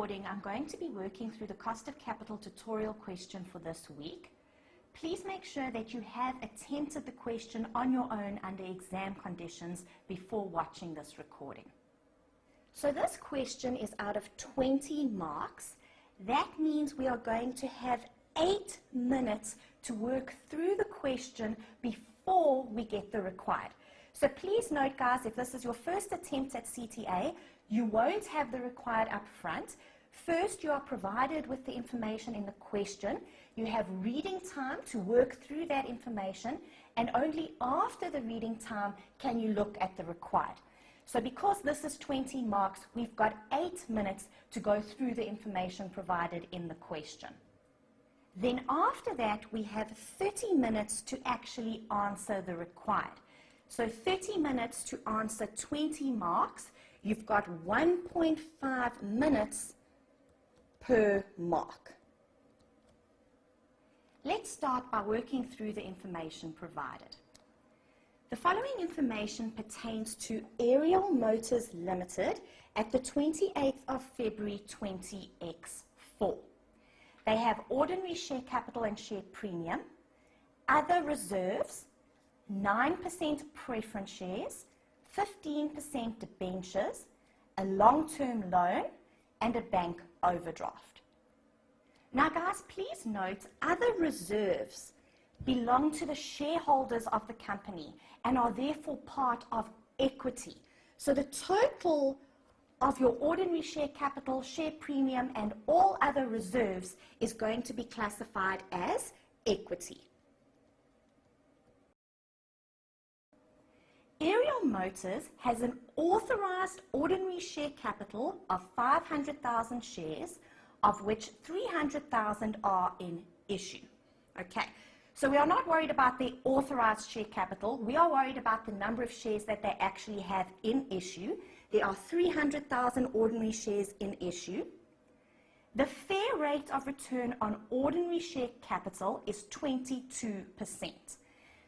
recording, I'm going to be working through the cost of capital tutorial question for this week. Please make sure that you have attempted the question on your own under exam conditions before watching this recording. So this question is out of 20 marks. That means we are going to have 8 minutes to work through the question before we get the required. So please note, guys, if this is your first attempt at CTA, you won't have the required up front. First, you are provided with the information in the question. You have reading time to work through that information, and only after the reading time can you look at the required. So because this is 20 marks, we've got 8 minutes to go through the information provided in the question. Then after that, we have 30 minutes to actually answer the required. So 30 minutes to answer 20 marks. You've got 1.5 minutes per mark. Let's start by working through the information provided. The following information pertains to Aerial Motors Limited at the 28th of February 20X4. They have ordinary share capital and share premium, other reserves, 9% preference shares, 15% debentures, a long-term loan, and a bank overdraft. Now guys, please note, other reserves belong to the shareholders of the company and are therefore part of equity. So the total of your ordinary share capital, share premium, and all other reserves is going to be classified as equity. Aerial Motors has an authorized ordinary share capital of 500,000 shares, of which 300,000 are in issue. Okay, so we are not worried about the authorized share capital. We are worried about the number of shares that they actually have in issue. There are 300,000 ordinary shares in issue. The fair rate of return on ordinary share capital is 22%.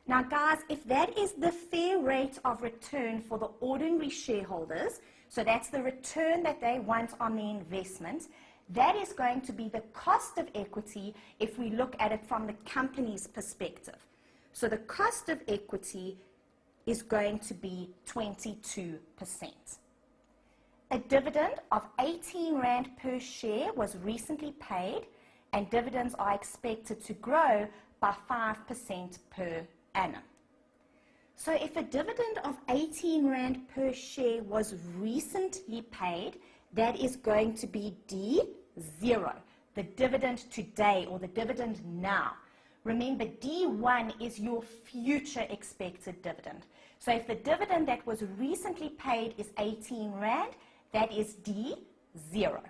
Now guys, if that is the fair rate of return for the ordinary shareholders, so that's the return that they want on the investment, that is going to be the cost of equity if we look at it from the company's perspective. So the cost of equity is going to be 22%. A dividend of 18 Rand per share was recently paid, and dividends are expected to grow by 5% per annum. So if a dividend of 18 Rand per share was recently paid, that is going to be D0, the dividend today or the dividend now. Remember, D1 is your future expected dividend. So if the dividend that was recently paid is 18 Rand, that is D0.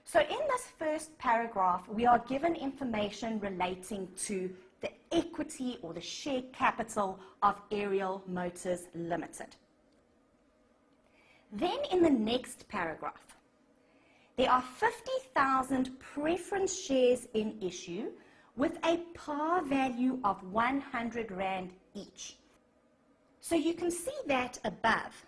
So in this first paragraph, we are given information relating to the equity or the share capital of Aerial Motors Limited. Then in the next paragraph, there are 50,000 preference shares in issue with a par value of 100 Rand each. So you can see that above.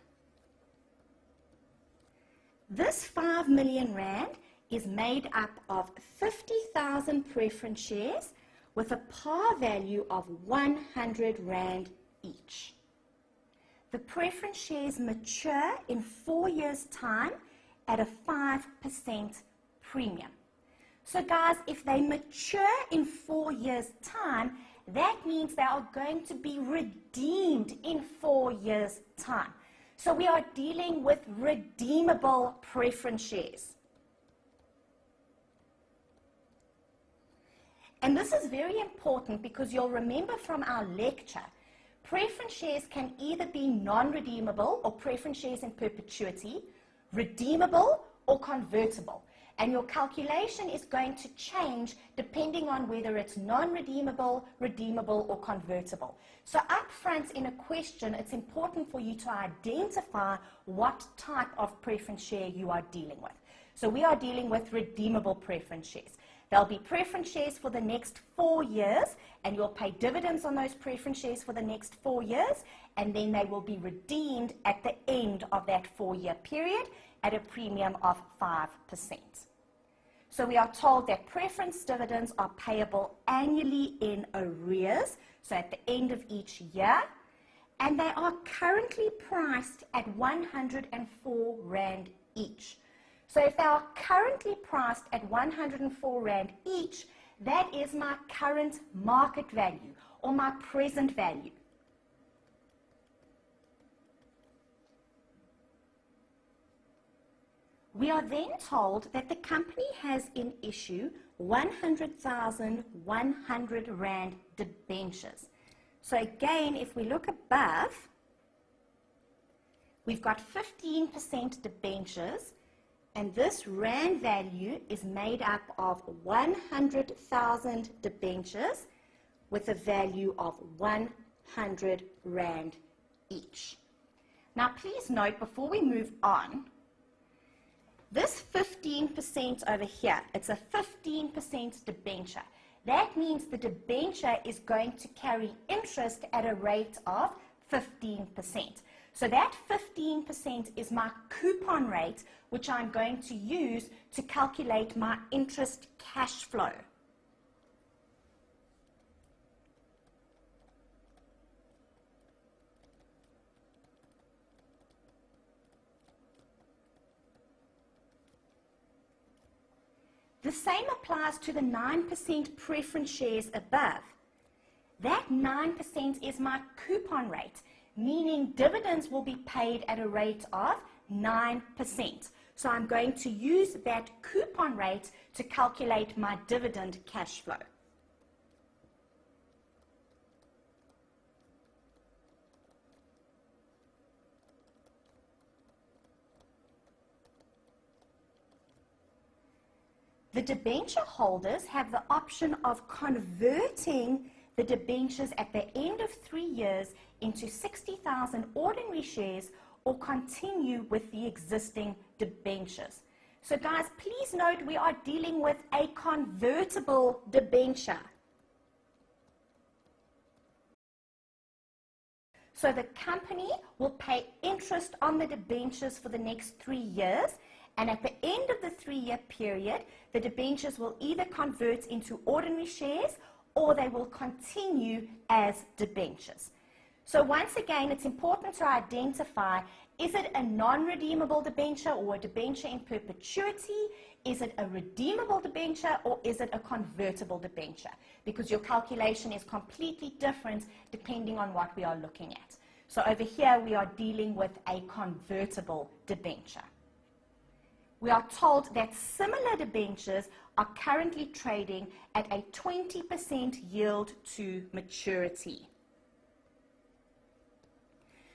This 5 million Rand is made up of 50,000 preference shares with a par value of 100 Rand each. The preference shares mature in 4 years' time at a 5% premium. So guys, if they mature in 4 years' time, that means they are going to be redeemed in 4 years' time. So we are dealing with redeemable preference shares. And this is very important because you'll remember from our lecture, preference shares can either be non-redeemable or preference shares in perpetuity, redeemable or convertible. And your calculation is going to change depending on whether it's non-redeemable, redeemable, or convertible. So up front in a question, it's important for you to identify what type of preference share you are dealing with. So we are dealing with redeemable preference shares. There'll be preference shares for the next 4 years, and you'll pay dividends on those preference shares for the next 4 years, and then they will be redeemed at the end of that 4-year period at a premium of 5%. So we are told that preference dividends are payable annually in arrears, so at the end of each year, and they are currently priced at 104 Rand each. So if they are currently priced at 104 Rand each, that is my current market value or my present value. We are then told that the company has in issue 100,100 Rand debentures. So again, if we look above, we've got 15% debentures, and this Rand value is made up of 100,000 debentures with a value of 100 Rand each. Now please note, before we move on, this 15% over here, it's a 15% debenture. That means the debenture is going to carry interest at a rate of 15%. So that 15% is my coupon rate, which I'm going to use to calculate my interest cash flow. The same applies to the 9% preference shares above. That 9% is my coupon rate, meaning dividends will be paid at a rate of 9%. So I'm going to use that coupon rate to calculate my dividend cash flow. The debenture holders have the option of converting the debentures at the end of 3 years into 60,000 ordinary shares or continue with the existing debentures. So guys, please note we are dealing with a convertible debenture. So the company will pay interest on the debentures for the next 3 years, and at the end of the 3-year period, the debentures will either convert into ordinary shares or they will continue as debentures. So once again, it's important to identify, is it a non-redeemable debenture or a debenture in perpetuity? Is it a redeemable debenture or is it a convertible debenture? Because your calculation is completely different depending on what we are looking at. So over here, we are dealing with a convertible debenture. We are told that similar debentures are currently trading at a 20% yield to maturity.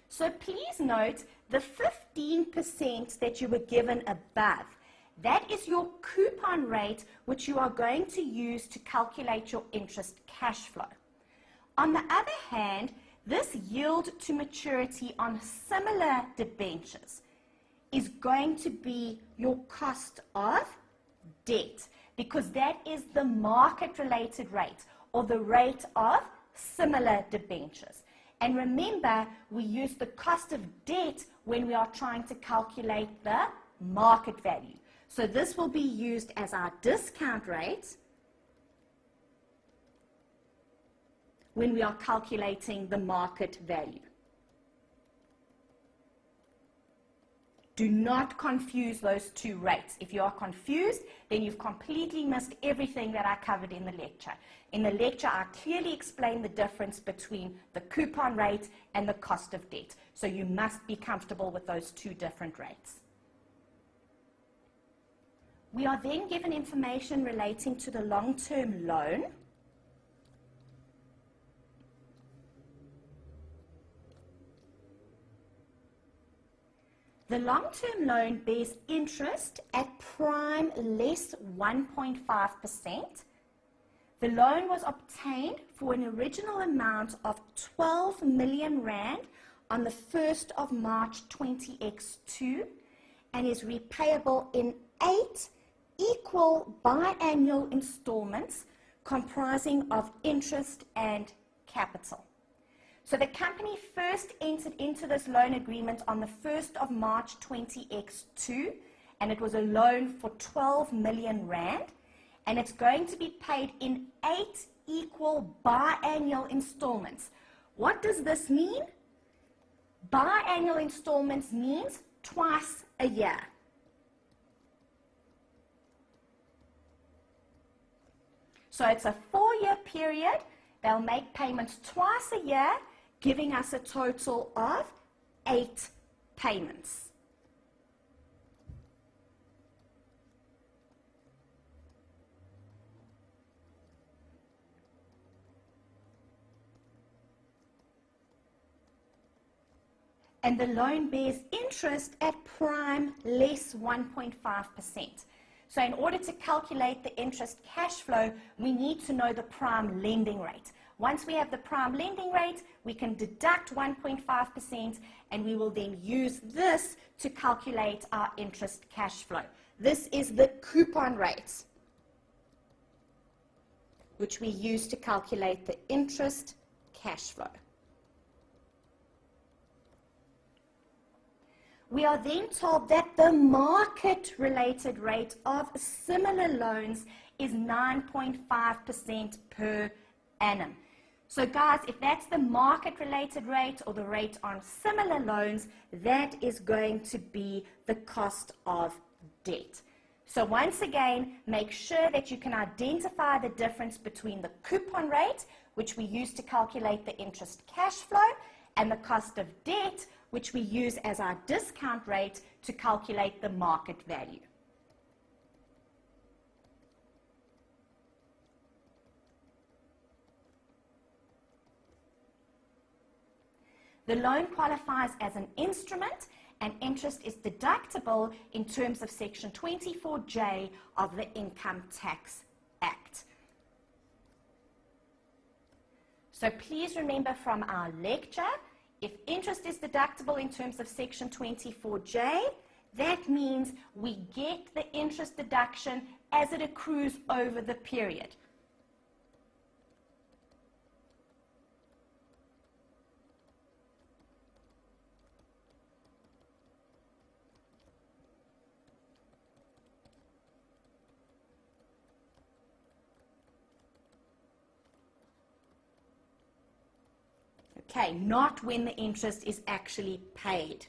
So please note the 15% that you were given above. That is your coupon rate, which you are going to use to calculate your interest cash flow. On the other hand, this yield to maturity on similar debentures is going to be your cost of debt, because that is the market-related rate or the rate of similar debentures. And remember, we use the cost of debt when we are trying to calculate the market value. So this will be used as our discount rate when we are calculating the market value. Do not confuse those two rates. If you are confused, then you've completely missed everything that I covered in the lecture. In the lecture, I clearly explained the difference between the coupon rate and the cost of debt. So you must be comfortable with those two different rates. We are then given information relating to the long-term loan. The long-term loan bears interest at prime less 1.5%. The loan was obtained for an original amount of 12 million Rand on the 1st of March 20X2 and is repayable in 8 equal biannual installments comprising of interest and capital. So the company first entered into this loan agreement on the 1st of March 20X2, and it was a loan for 12 million rand, and it's going to be paid in 8 equal biannual installments. What does this mean? Biannual installments means twice a year. So it's a 4-year period. They'll make payments twice a year, giving us a total of 8 payments. And the loan bears interest at prime less 1.5%. So in order to calculate the interest cash flow, we need to know the prime lending rate. Once we have the prime lending rate, we can deduct 1.5%, and we will then use this to calculate our interest cash flow. This is the coupon rate, which we use to calculate the interest cash flow. We are then told that the market-related rate of similar loans is 9.5% per annum. So guys, if that's the market-related rate or the rate on similar loans, that is going to be the cost of debt. So once again, make sure that you can identify the difference between the coupon rate, which we use to calculate the interest cash flow, and the cost of debt, which we use as our discount rate to calculate the market value. The loan qualifies as an instrument, and interest is deductible in terms of Section 24J of the Income Tax Act. So please remember from our lecture, if interest is deductible in terms of Section 24J, that means we get the interest deduction as it accrues over the period. Okay, not when the interest is actually paid.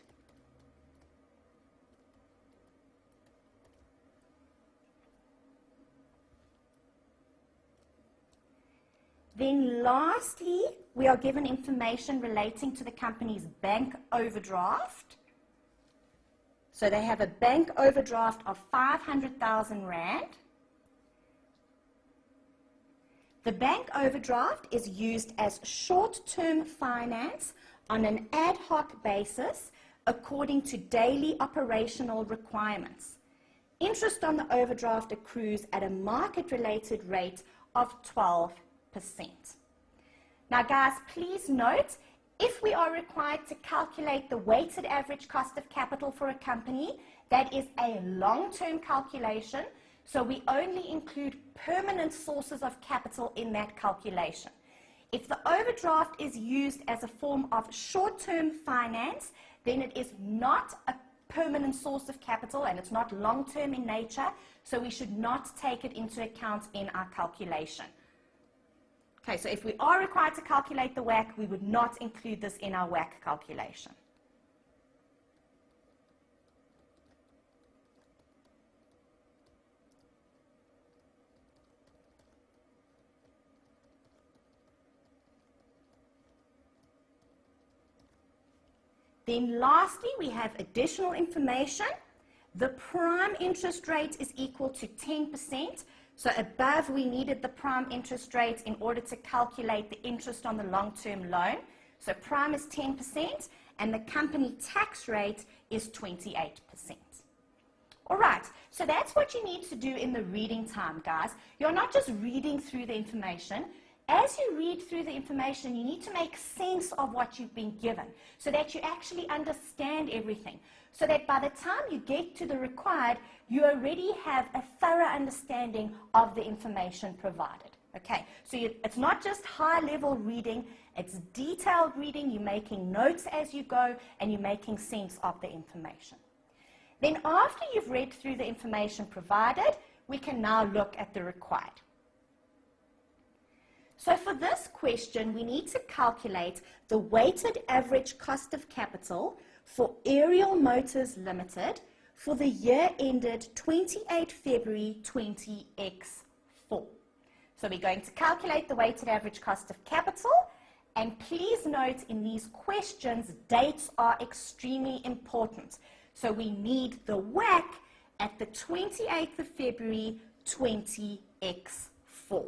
Then lastly, we are given information relating to the company's bank overdraft. So they have a bank overdraft of 500,000 rand. The bank overdraft is used as short-term finance on an ad hoc basis according to daily operational requirements. Interest on the overdraft accrues at a market-related rate of 12%. Now guys, please note, if we are required to calculate the weighted average cost of capital for a company, that is a long-term calculation. So we only include permanent sources of capital in that calculation. If the overdraft is used as a form of short-term finance, then it is not a permanent source of capital and it's not long-term in nature, so we should not take it into account in our calculation. Okay, so if we are required to calculate the WACC, we would not include this in our WACC calculation. Then lastly, we have additional information. The prime interest rate is equal to 10%. So above, we needed the prime interest rate in order to calculate the interest on the long-term loan. So prime is 10%, and the company tax rate is 28%. All right, so that's what you need to do in the reading time, guys. You're not just reading through the information. As you read through the information, you need to make sense of what you've been given so that you actually understand everything. So that by the time you get to the required, you already have a thorough understanding of the information provided. Okay, so it's not just high-level reading, it's detailed reading. You're making notes as you go, and you're making sense of the information. Then after you've read through the information provided, we can now look at the required. So for this question, we need to calculate the weighted average cost of capital for Aerial Motors Limited for the year ended 28 February 20x4. So we're going to calculate the weighted average cost of capital, and please note in these questions, dates are extremely important. So we need the WACC at the 28th of February 20x4.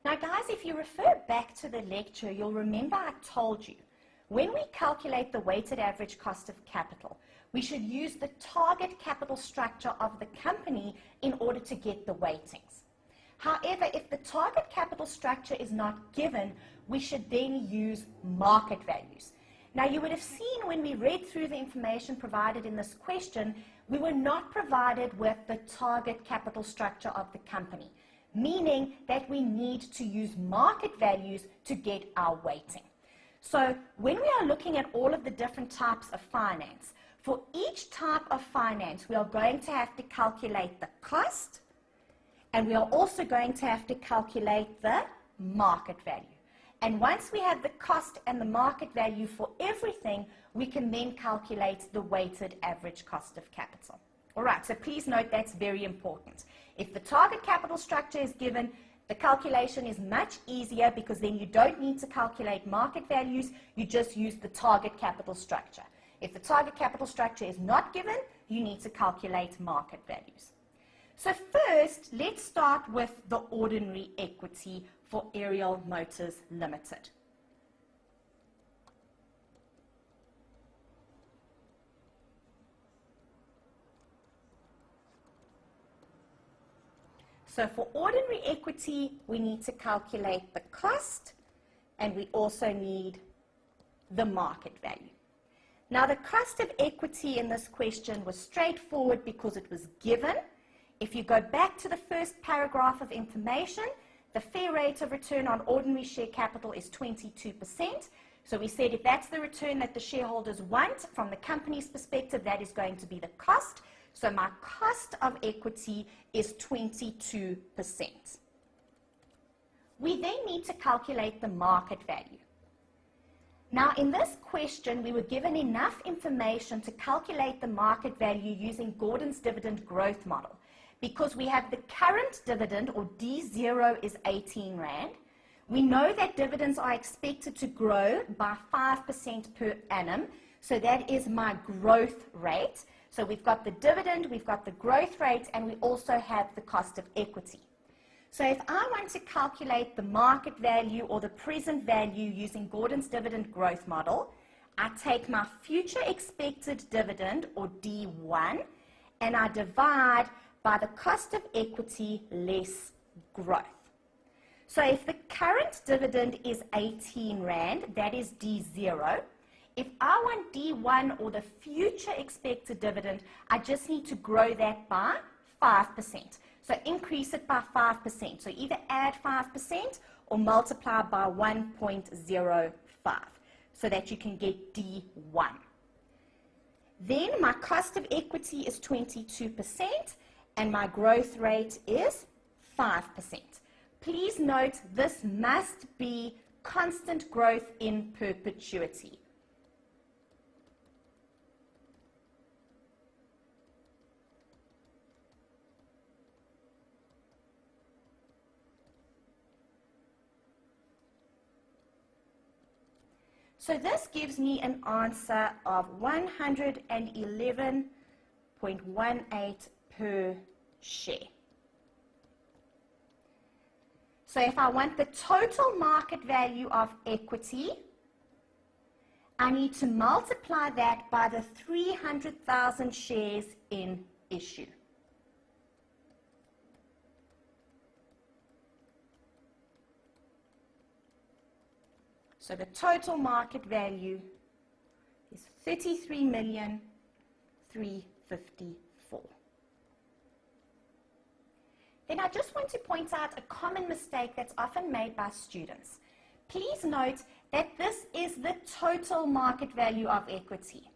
Now guys, if you refer back to the lecture, you'll remember I told you, when we calculate the weighted average cost of capital, we should use the target capital structure of the company in order to get the weightings. However, if the target capital structure is not given, we should then use market values. Now you would have seen when we read through the information provided in this question, we were not provided with the target capital structure of the company, meaning that we need to use market values to get our weighting. So when we are looking at all of the different types of finance, for each type of finance, we are going to have to calculate the cost, and we are also going to have to calculate the market value. And once we have the cost and the market value for everything, we can then calculate the weighted average cost of capital. All right, so please note that's very important. If the target capital structure is given, the calculation is much easier because then you don't need to calculate market values, you just use the target capital structure. If the target capital structure is not given, you need to calculate market values. So first, let's start with the ordinary equity for Aerial Motors Limited. So for ordinary equity, we need to calculate the cost, and we also need the market value. Now, the cost of equity in this question was straightforward because it was given. If you go back to the first paragraph of information, the fair rate of return on ordinary share capital is 22%. So we said if that's the return that the shareholders want from the company's perspective, that is going to be the cost. So my cost of equity is 22%. We then need to calculate the market value. Now, in this question, we were given enough information to calculate the market value using Gordon's dividend growth model, because we have the current dividend, or D0, is 18 Rand. We know that dividends are expected to grow by 5% per annum, so that is my growth rate. So we've got the dividend, we've got the growth rate, and we also have the cost of equity. So if I want to calculate the market value or the present value using Gordon's dividend growth model, I take my future expected dividend, or D1, and I divide by the cost of equity less growth. So if the current dividend is 18 Rand, that is D0. If I want D1, or the future expected dividend, I just need to grow that by 5%. So increase it by 5%. So either add 5% or multiply by 1.05 so that you can get D1. Then my cost of equity is 22% and my growth rate is 5%. Please note this must be constant growth in perpetuity. So this gives me an answer of 111.18 per share. So if I want the total market value of equity, I need to multiply that by the 300,000 shares in issue. So the total market value is 33,354,000. Then I just want to point out a common mistake that's often made by students. Please note that this is the total market value of equity.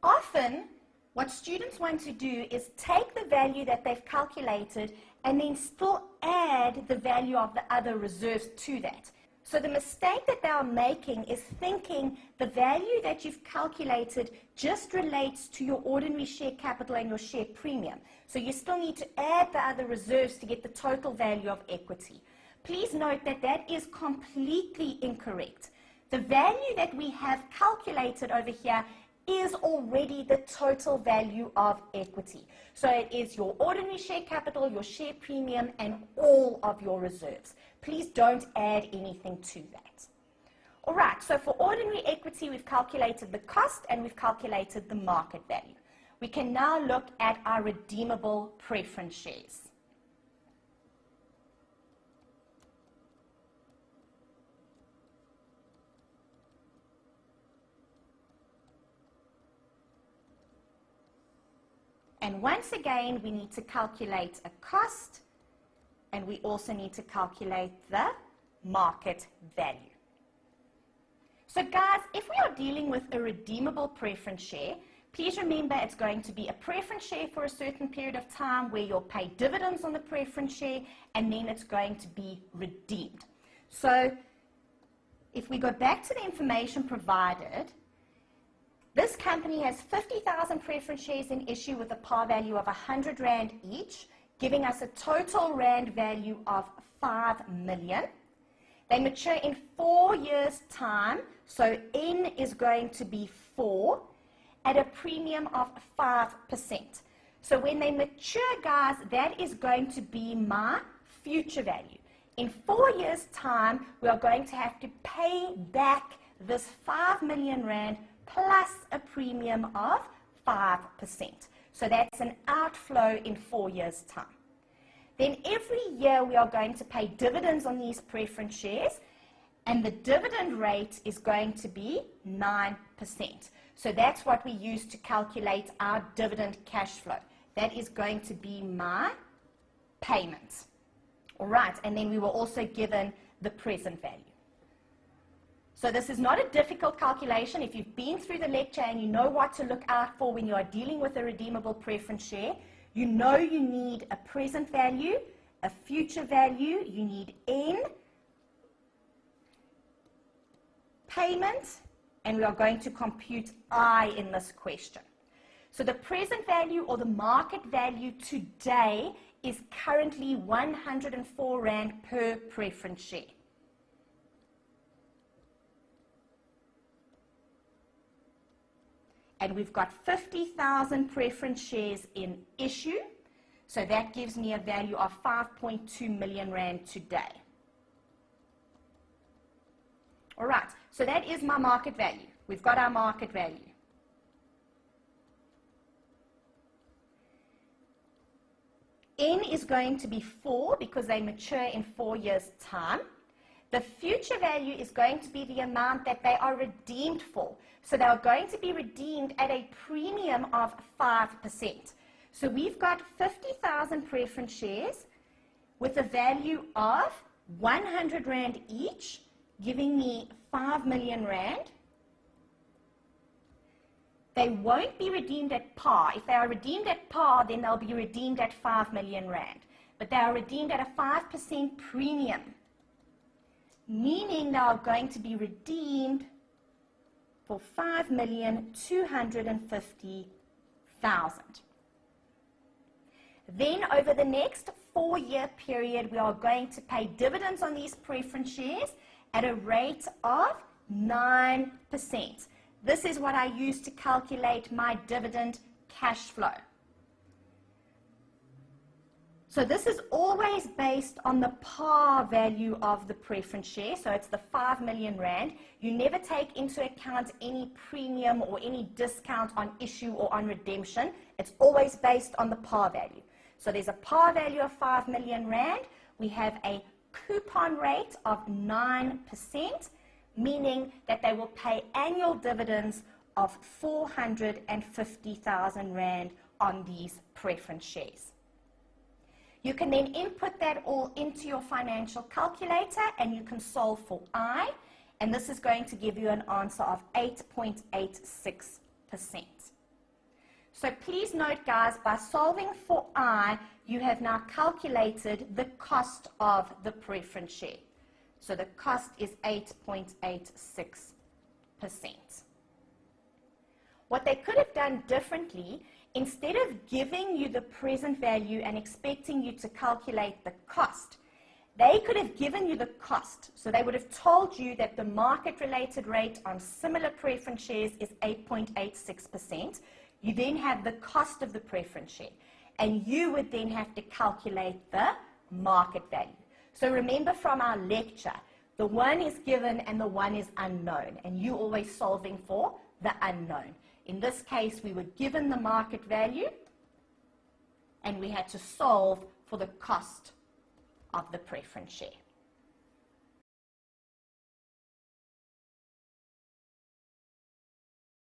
Often, what students want to do is take the value that they've calculated and then still add the value of the other reserves to that. So the mistake that they are making is thinking the value that you've calculated just relates to your ordinary share capital and your share premium. So you still need to add the other reserves to get the total value of equity. Please note that that is completely incorrect. The value that we have calculated over here is already the total value of equity. So it is your ordinary share capital, your share premium, and all of your reserves. Please don't add anything to that. All right, so for ordinary equity, we've calculated the cost and we've calculated the market value. We can now look at our redeemable preference shares. And once again, we need to calculate a cost, and we also need to calculate the market value. So guys, if we are dealing with a redeemable preference share, please remember it's going to be a preference share for a certain period of time where you'll pay dividends on the preference share, and then it's going to be redeemed. So if we go back to the information provided, this company has 50,000 preference shares in issue with a par value of 100 Rand each, giving us a total Rand value of 5 million. They mature in 4 years' time, so N is going to be 4 at a premium of 5%. So when they mature, guys, that is going to be my future value. In 4 years' time, we are going to have to pay back this 5 million Rand plus a premium of 5%. So that's an outflow in 4 years' time. Then every year we are going to pay dividends on these preference shares, and the dividend rate is going to be 9%. So that's what we use to calculate our dividend cash flow. That is going to be my payment. All right, and then we were also given the present value. So this is not a difficult calculation. If you've been through the lecture and you know what to look out for when you are dealing with a redeemable preference share, you know you need a present value, a future value, you need N, payment, and we are going to compute I in this question. So the present value or the market value today is currently 104 Rand per preference share. And we've got 50,000 preference shares in issue, so that gives me a value of 5.2 million Rand today. All right, so that is my market value. We've got our market value. N is going to be 4 because they mature in 4 years' time. The future value is going to be the amount that they are redeemed for. So they are going to be redeemed at a premium of 5%. So we've got 50,000 preference shares with a value of 100 Rand each, giving me 5 million Rand. They won't be redeemed at par. If they are redeemed at par, then they'll be redeemed at 5 million Rand. But they are redeemed at a 5% premium, meaning they are going to be redeemed for 5,250,000. Then over the next 4-year period, we are going to pay dividends on these preference shares at a rate of 9%. This is what I use to calculate my dividend cash flow. So this is always based on the par value of the preference share, so it's the 5 million Rand. You never take into account any premium or any discount on issue or on redemption. It's always based on the par value. So there's a par value of 5 million Rand. We have a coupon rate of 9%, meaning that they will pay annual dividends of 450,000 Rand on these preference shares. You can then input that all into your financial calculator and you can solve for I, and this is going to give you an answer of 8.86%. So please note, guys, by solving for I, you have now calculated the cost of the preference share. So the cost is 8.86%. What they could have done differently, instead of giving you the present value and expecting you to calculate the cost, they could have given you the cost. So they would have told you that the market-related rate on similar preference shares is 8.86%. You then have the cost of the preference share, and you would then have to calculate the market value. So remember from our lecture, the one is given and the one is unknown, and you're always solving for the unknown. In this case, we were given the market value, and we had to solve for the cost of the preference share.